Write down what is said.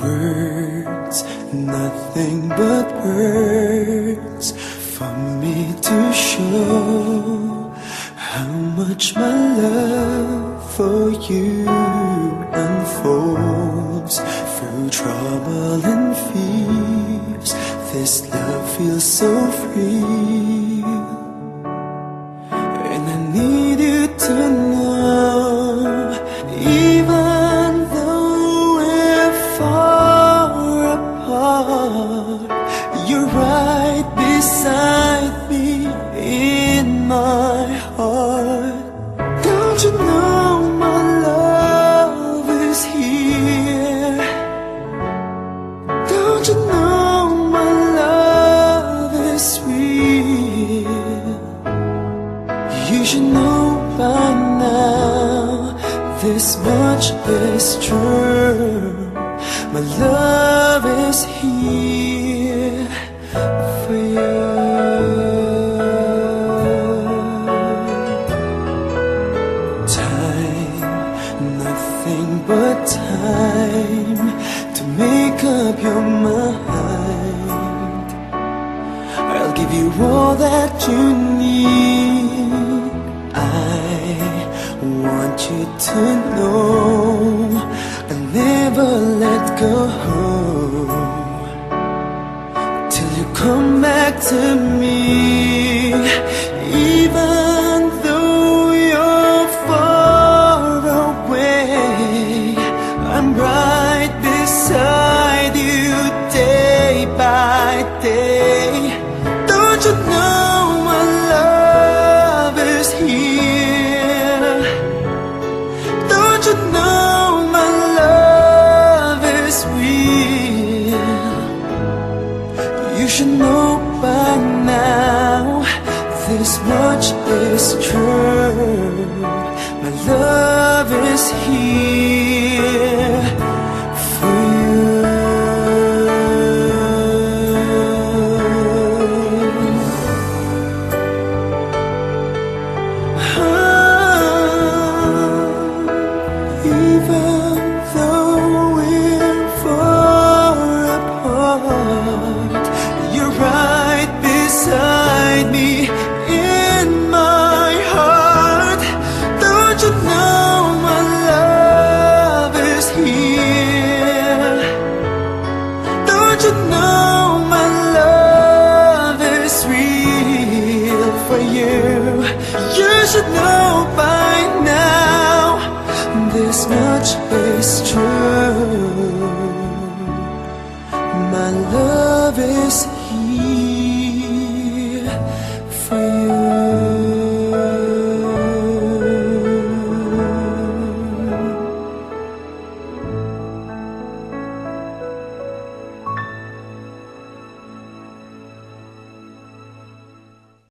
words, nothing but words for me to show how much my love for you unfolds through trouble and fears. This love feels so free, and I need you to know, even though we're far apart, you're right beside me in my heart. Don't you know my love is here? Don't you know my love is real? You should know by now, this much is true. My love is here for you. Time, nothing but time to make up your mind. I'll give you all that you need. I want you to know I'll never let go till you come back to me. Even though you're far away, I'm right beside you day by day. Don't you know my love is here? Don't you know my love is real? You should know by now, this much is true. My love is here for you. Even though we're far apart, you're right beside me in my heart. Don't you know my love is here? Don't you know my love is real for you? You should know by now, this much is true. My love is here.